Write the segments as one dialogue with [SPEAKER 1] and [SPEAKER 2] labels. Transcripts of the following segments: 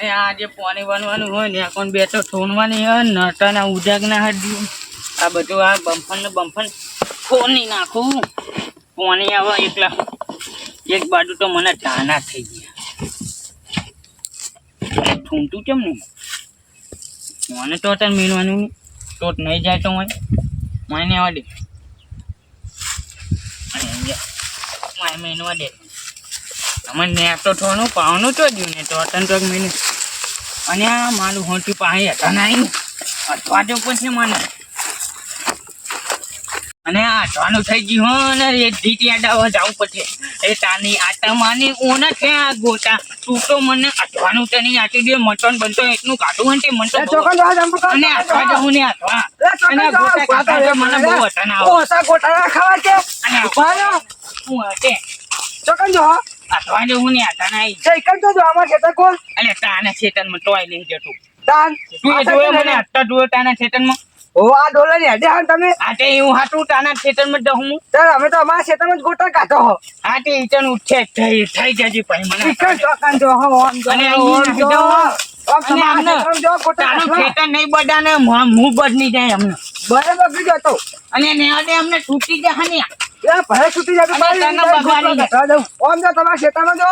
[SPEAKER 1] અને આ જે પાણી બનવાનું હોય ને કોણ બે તો ઠોણવાની હોય નટાના ઉજાગના હડી આ બધું આ બમ્ફન ખોની નાખું પાણી આવે એકલા એક બાજુ તો મને જાના થઈ ગયા ઠૂંટું કેમ ને મને તો અત્યારે મેળવાનું ટોટ નહીં જાય તો મને આવવા દે અને મારે મેળવા દે તમે ને તો થોડું પાવાનું તો જ ને તો અત્યારે તો મેળવું અને આ મારું હોટી પાણી હતા નહીં અથવા તો પછી મને અને આ અઠવાનું થઈ ગયું હો ને એ જીતી આડાવા જવું પડશે એ તાની આટા માની ઓને છે આ ગોટા તું તો મને અઠવાનું તો નહીં આટી દે મટન બનતો એટલું કાઢું હોય તે મન તો અને અઠવા જવું ને અઠવા અને ગોટા કાઢવા મને બહુ હતા ના ઓસા ગોટા ખાવા છે અને હું હતે ચોકન જો અઠવા જવું ને આટા નહીં સાયકલ તો જો આમાં ખેતર કોણ અને તાના ખેતરમાં તોય નહીં જતું તાન તું જોયે મને અટ્ટા જોયે તાના ખેતરમાં ઓ આ ડોલર ની હડે આવ તમે આતે હું હાટું તાના ખેતરમાં જ હું સર અમે તો અમારા ખેતરમાં જ ગોટા કાઢો હો આતે ઈચન ઉઠે થઈ જજી પછી મને ઈકન ચોકન જો હો અને અહીં જો અને જો ગોટા ખેતર નહીં બડાને હું બદની જાય અમને બરાબર બીજો તો અને નેડે અમને તૂટી જાય ને એ ભલે તૂટી જાય બાઈ તાના બગાડી દઉં ઓમ જો તમારા ખેતરમાં જો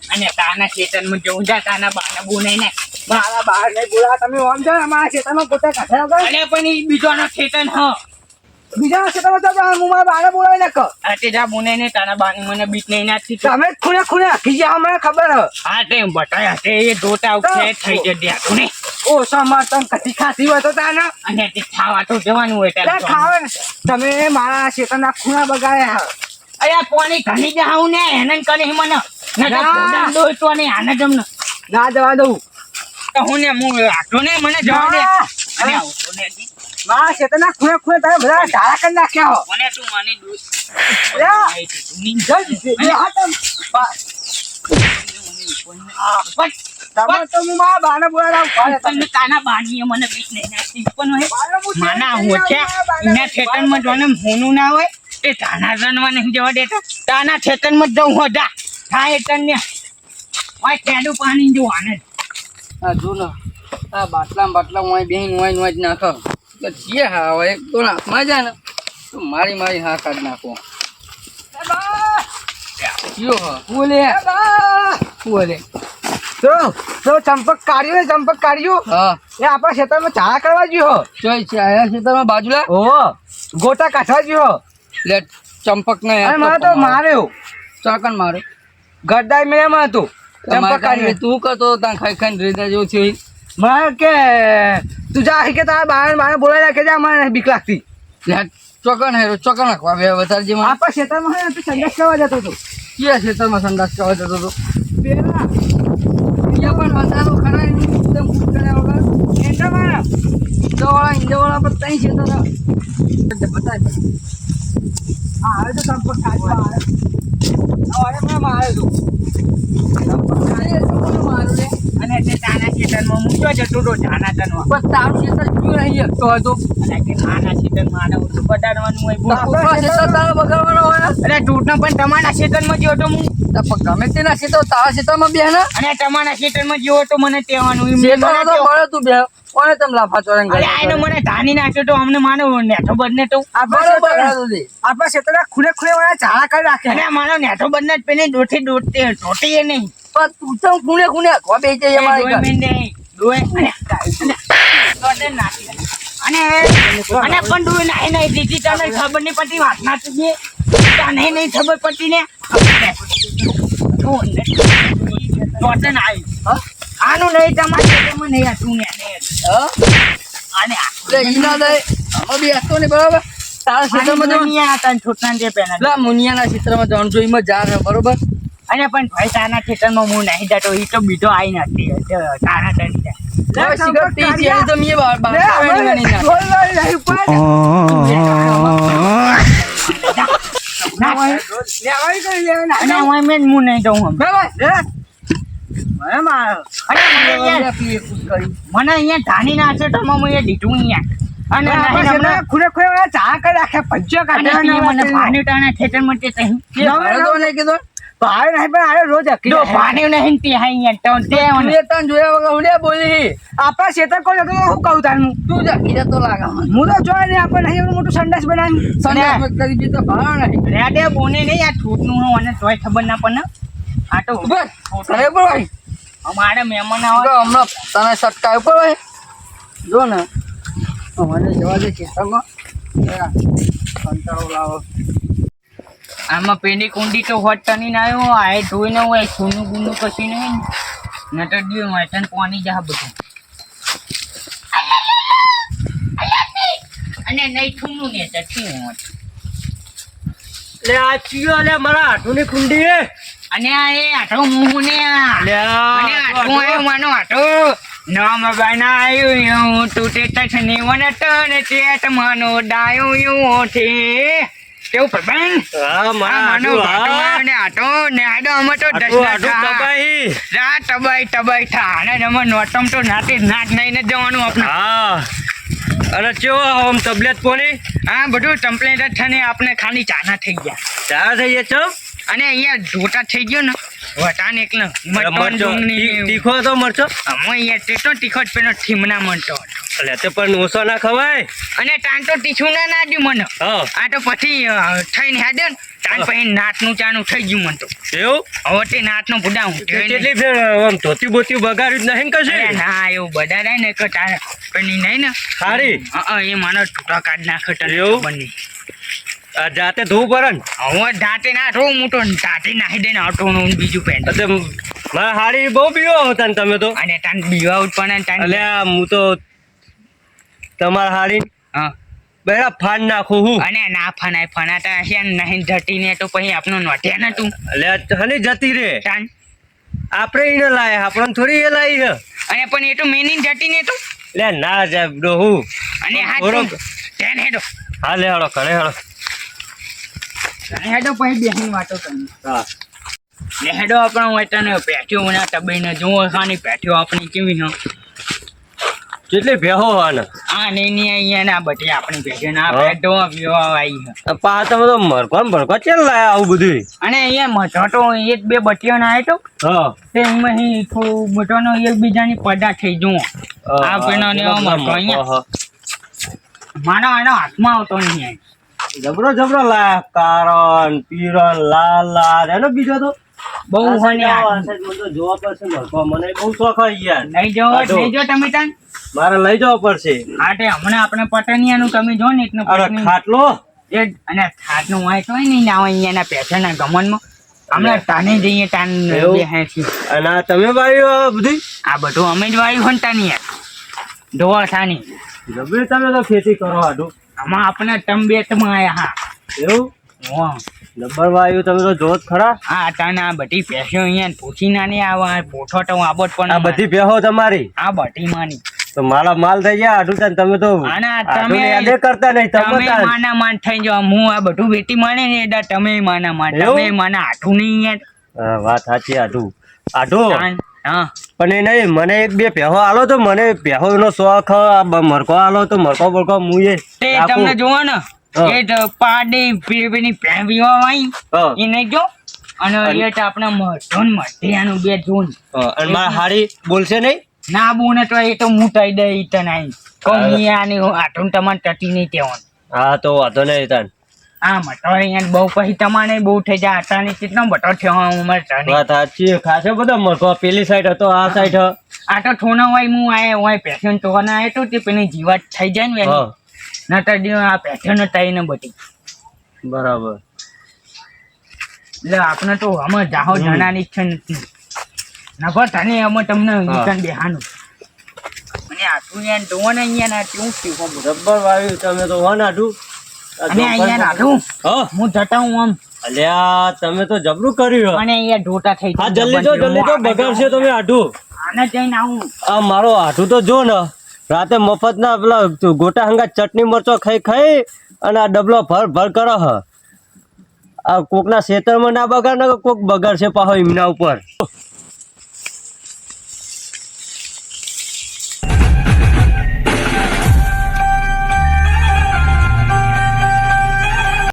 [SPEAKER 1] અને તાના ખેતરમાં જો જા તાના બાના બોને ને મારા બહાર નહીં બોલા તમે ઓમ જો અમારા ખેતરમાં ગોટા કાઢ્યા અરે પણ ઈ બીજોનો ખેતર હ બીજાના ખેતરમાં તો હું મારા બાને બોલાવી નાખ આ તે જા બોને ને તાના બાની મને બીટ નહીં નાખી તમે ખૂણે આખી જા મને ખબર હ હા તે બટાયા તે એ ધોતા ઉઠે થઈ જડ્યા તું ને ઓ સમર્થન કથી ખાતી હોય તો તાના અને તે ખાવા તો જવાનું હોય ત્યારે ખાવે ને તમે મારા ખેતરના ખૂણા બગાડ્યા અરે પાણી ઘણી જાઉં ને એને કરી મને ના દો તો ને આને જમને ના જવા દઉં તો હું ને આટલો ને મને જવા દે અને આવતો ને માં શેતના ખૂણે તમે બધા ઢાળા કરી નાખ્યા હો મને તું માની દૂધ તું નિંજલ દે હાતમ તમે તો હું મારા બાને બોલાવ તમને તાના બાની મને બીક નહીં નાખી પણ હે માના હોઠ્યા ઇના ખેતરમાં જોને હોનું ના હોય એ તાના રનવા નહીં જવા દેતા તાના ખેતરમાં જવું હો જા થાય તને ઓય કેડું પાણી જો આને આ જો ને આ બાટલા મોય બેન મોય જ નાખો તો જે હા હવે એક તો નાખમાં જા ને તો મારી હા કાઢ નાખો એ બા યો હા બોલે બોલે તો ચંપક કાઢ્યો હા એ આપણા ખેતરમાં ચા કરવા જ્યો ચોઈ છે આયા ખેતરમાં બાજુલા ઓ ગોટા કાઢવા જ્યો લે ચંપક ને અરે મારે તો માર્યો ચોકન માર્યો ગડ્ડાઈ મેળામાં હતું ચંપક કાઢ્યો તું કતો તાં ખાઈ રીતા જેવું થયું મારે કે તું જા કે તારા બાને બોલાવી રાખે જા મને બીક લાગતી ચોકન નાખવા બે વધારે આપણા ખેતરમાં હોય તું સંડાસ કરવા જતો હતો ક્યાં ખેતરમાં સંડાસ કરવા જતો હતો પેલા બીજા પણ વધારો ખરા એકદમ કર્યા વગર ઈંડાવાળા પર તઈ ખેતર બતાવી હા હવે તો સંપર્ક કાઢવા આવે મારે તું અને તે તાના ખેતરમાં મૂક્યો જતો તો જાના તનવા બસ તારું ખેતર ક્યું નહીં તો હતો અને કે નાના ખેતરમાં આને ઓછું બટાડવાનું હોય ખેતર તારો બગાડવાનો હોય અરે ટૂટનો પણ તમારા ખેતરમાં ગયો તો હું ગમે તેના ખેતર તારા ખેતરમાં બે ને અને તમારા ખેતરમાં ગયો તો મને કહેવાનું મળે તું બે કોને તમે લાફા ચોરંગ આને મને ધાની નાખ્યો તો અમને માનો નેઠો બદને તો આપણા ખેતરના ખૂણે વાળા ઝાડા કરી રાખે અને માનો નેઠો બદને જ પેલી દોટી એ નહીં પણ તું તો ખૂણે ખોબે જાય અમારી અને પણ ડોય નહીં દીધી તને ખબર નહીં પડતી વાત ના તુજે તને નહીં ખબર પડતી ને ટોટન આવી આનું નહીં તમારે નહીં હતું ને અને ઈના દે અમે બી હતો ને બરાબર તારા ક્ષેત્રમાં તો મુનિયા હતા છોટના જે પેના લા મુનિયાના ક્ષેત્રમાં જવાનું જોઈ માં જા બરોબર અને પણ ભાઈ તાના ખેતરમાં હું નહીં જતો એ તો બીજો આવી નથી તારા તણી જાય સિગરેટ પી છે તો મે બાર મને અહીંયા ધાની નાખે તો દીધું અહીંયા અને ખૂણે ચા કરી રાખે પંચો કાઢે મને પાણી ટાણા ખેતર માટે કીધું
[SPEAKER 2] ભાઈ નહીં પણ આરે રોજ હકી
[SPEAKER 1] જો ભાણ્યો નહીં તે અહીંયા તો તે
[SPEAKER 2] મને તન જોયા વગર ઉડે બોલી આપણા ખેતર કોઈ જતો હું કહું તાર તું જકી જતો લાગે હું તો જોઈ ને આપણે નહીં એવું મોટું સંડાસ બનાવી સંડાસ કરી દીધો ભાવ નહીં
[SPEAKER 1] રેડે બોને નહીં આ છૂટનું હું અને તોય ખબર ના પડે આ તો
[SPEAKER 2] બસ કરે પર ભાઈ
[SPEAKER 1] અમારે મહેમાન આવે
[SPEAKER 2] તો હમણાં તને સટકાય ઉપર ભાઈ જો ને મને જવા દે ખેતરમાં કંટાળો લાવો
[SPEAKER 1] આમાં પેલી કુંડી તો હોટ ટની ના આવ્યો આ ધોઈને હોય સોનું ગુનું કશું નહીં નટર દિયો વાટન પાણી જા બધું અને નહીં થૂનું ને તથી હું
[SPEAKER 2] લે આ ચિયો લે મારા હાથુની કુંડી
[SPEAKER 1] અને આ એ આઠો મું ને અને આઠો આવ્યો માનો આઠો નામ બનાયું હું તૂટે તછની વનટન ચેટ માનો ડાયો યું છે કેવું પ્રબંધ
[SPEAKER 2] હા
[SPEAKER 1] માનો ને આટો ને આડો અમે તો ટબાઈ થા અને અમે નોટમ તો નાતે નાટ નહીં ને જવાનું આપણે
[SPEAKER 2] હા અને ચેવો આમ તબિયત પોણી
[SPEAKER 1] હા બધું કમ્પ્લેન્ટ જ છે ને આપણે ખાલી ચાના થઈ ગયા
[SPEAKER 2] ચા થઈ ગયા છો
[SPEAKER 1] અને અહીંયા જોટા થઈ ગયો ને વટાણ એકલો મટન ડુંગળી
[SPEAKER 2] તીખો તો મરચો
[SPEAKER 1] અમે અહીંયા તેટલો તીખો જ પેલો થીમના મરતો
[SPEAKER 2] એટલે તે પણ ઓછો ના ખવાય
[SPEAKER 1] અને તાન તો તીખું ના દ્યું મને
[SPEAKER 2] હા
[SPEAKER 1] આ તો પછી થઈને હેડે ને તાન પછી નાતનું ચાનું થઈ ગયું મને તો
[SPEAKER 2] એવું
[SPEAKER 1] હવે તે નાતનો ભૂડા હું
[SPEAKER 2] કેટલી ફેર આમ ધોતી બોતી બગાડ્યું જ નહીં કશે
[SPEAKER 1] ના એવું બધા ને કે તારે પેલી નહીં ને
[SPEAKER 2] સારી
[SPEAKER 1] એ મને ટૂટા કાઢ નાખે તને
[SPEAKER 2] એવું?
[SPEAKER 1] ખબર નહીં.
[SPEAKER 2] આ જાતે ધોવું પડે ને
[SPEAKER 1] હવે દાંતે ના થોડું મોટો દાંતે નાખી દે ને અટોનું બીજું પેન્ટ
[SPEAKER 2] એટલે મારા હાડી બહુ પીવો હતા ને તમે તો
[SPEAKER 1] અને તાન બીવા પણ તાન
[SPEAKER 2] એટલે હું તો તમારા હાડી
[SPEAKER 1] હા
[SPEAKER 2] બેડા ફાડ નાખું હું
[SPEAKER 1] અને ના ફનાય ફનાતા હશે ને નહીં ધટીને તો પછી આપણું નોટ્યા ન તું
[SPEAKER 2] એટલે હની જતી રે
[SPEAKER 1] તાન
[SPEAKER 2] આપણે એને લાયા આપણને થોડી એ લાવી છે
[SPEAKER 1] અને પણ એ તો મેની ધટીને તો
[SPEAKER 2] એટલે ના જાય ડોહું
[SPEAKER 1] અને હા
[SPEAKER 2] થોડોક
[SPEAKER 1] તેન હેડો
[SPEAKER 2] હા લે હળો કરે હળો
[SPEAKER 1] હેડો પછી બેહીને વાતો કરી
[SPEAKER 2] હા
[SPEAKER 1] ને હેડો આપણો હોય તને પેઠ્યો ના તબઈને જુઓ ખાની પેઠ્યો આપણી કેવી ન
[SPEAKER 2] કેટલી ભેહો આને
[SPEAKER 1] આ નહીં અહીંયા ના બધી આપણી પેઠ્યો ના પેઠો વિવાહ આવી છે
[SPEAKER 2] પા તમે તો મરકો ભરકો ચેલ લાયા આવું બધું
[SPEAKER 1] અને અહીંયા મઠો એક બે બટીઓ ના આવ્યો તો
[SPEAKER 2] હા
[SPEAKER 1] તે એમાં થોડું બટોનો એકબીજાની પડદા થઈ જુઓ આ પેનો ને મઠો અહીંયા માનો એનો હાથમાં આવતો નહીં
[SPEAKER 2] જબરો જબરો લાયા કારણ પીરણ લાલ લાલ એનો બીજો તો
[SPEAKER 1] બહુ હોને
[SPEAKER 2] મને તો જોવા પડશે મરકો મને બહુ શોખ આવી યાર
[SPEAKER 1] નહીં જો તમે તાન
[SPEAKER 2] મારે લઈ જવા પડશે
[SPEAKER 1] હાટે હમણાં આપણે પટનિયાનું તમે જો ને એટલું
[SPEAKER 2] અરે ખાટલો
[SPEAKER 1] એ અને ખાટનું વાય તો નહીં ના અહીંયાના પેઠાના ગમનમાં હમણાં તાને જઈએ તાન
[SPEAKER 2] એવું?
[SPEAKER 1] બેહે છીએ
[SPEAKER 2] અને આ તમે વાયું આ બધી
[SPEAKER 1] આ બધું અમે જ વાયું હોય ને તાની યાર ધોવા થાની
[SPEAKER 2] જબરી તમે તો ખેતી કરો હાડું
[SPEAKER 1] આમાં આપણે તંબેતમાં આયા હા
[SPEAKER 2] એવું
[SPEAKER 1] હા
[SPEAKER 2] જબર વાયું તમે તો જોત ખરા
[SPEAKER 1] આ તાને આ બધી પેશો અહીંયા પૂછી ના નહીં આવા પોઠો તો આબોટ પણ
[SPEAKER 2] આ બધી ભેહો તમારી
[SPEAKER 1] આ બધી માની
[SPEAKER 2] તો મારા માલ થઈ ગયા હાડું તાન તમે તો
[SPEAKER 1] અને
[SPEAKER 2] હાડું
[SPEAKER 1] તમે
[SPEAKER 2] યાદે કરતા નહીં તમે
[SPEAKER 1] તમે
[SPEAKER 2] તાન.
[SPEAKER 1] માના માન થઈ જાઓ હું આ બધું વેટી માને ને એટલે તમે માના માન
[SPEAKER 2] એવું?
[SPEAKER 1] તમે માના હાથું નહીં યાર
[SPEAKER 2] હા, વાત સાચી હાડું હાડું
[SPEAKER 1] તાન, હા
[SPEAKER 2] પણ એ નહીં મને એક બે ભેહો આલો તો મને ભેહો નો શોખ મરકો આલો તો મરકો બરકો મુએ
[SPEAKER 1] તે તમને જોવો ને
[SPEAKER 2] હા.
[SPEAKER 1] એ તો પાડી પીવીની પેવીવા વાઈ
[SPEAKER 2] હા.
[SPEAKER 1] એ નહીં જો અને એ તો આપણે મઢોન મઢિયાનું બે જોન
[SPEAKER 2] અને મારા હાડી બોલશે નહીં
[SPEAKER 1] ના બોને તો એ તો હું તઈ દે ઈ તો નહીં કોમી આની આઠું તમારે ટટી નહીં તેવાનું
[SPEAKER 2] હા તો વાંધો નહીં તાન
[SPEAKER 1] આ મટો અહીંયા બહુ પછી તમારે બહુ થઈ જાય આટાની કેટલો બટો થયો ઉંમર ચણી
[SPEAKER 2] વાત સાચી ખાસે બધો મરકો પેલી સાઈડ હતો આ સાઈડ
[SPEAKER 1] આ તો થોનો હોય હું આય હોય પેશન તો ના આય તો તે પેલી જીવાત થઈ જાય ને
[SPEAKER 2] હા
[SPEAKER 1] વેલી નતર દી આ પેશન તઈ ને બધી
[SPEAKER 2] બરાબર
[SPEAKER 1] એટલે આપણે તો અમે જાહો જણાની છે નથી નફર થાને અમે તમને ઈકન બેહાનું અને આટલું યાર જોવો ને અહીંયા ના કેવું થયું
[SPEAKER 2] જબ્બર વાવ્યું તમે તો વન આઢું
[SPEAKER 1] અને અહીંયા નાખું
[SPEAKER 2] હા
[SPEAKER 1] હું જતા હું આમ
[SPEAKER 2] અલ્યા તમે તો જબરું કર્યું
[SPEAKER 1] અને અહીંયા ઢોટા થઈ
[SPEAKER 2] હા જલ્દી તો બગાડશે તમે આઢું
[SPEAKER 1] આને જઈને આવું
[SPEAKER 2] આ મારો આઢું તો જો ને રાતે મફત ના પેલા ગોટા હંગા ચટણી મરચો ખાઈ ખાઈ અને આ ડબલો ભર ભર કરો હ આ કોકના ખેતરમાં ના બગાડ ને કોક બગાડશે પાહો એમના ઉપર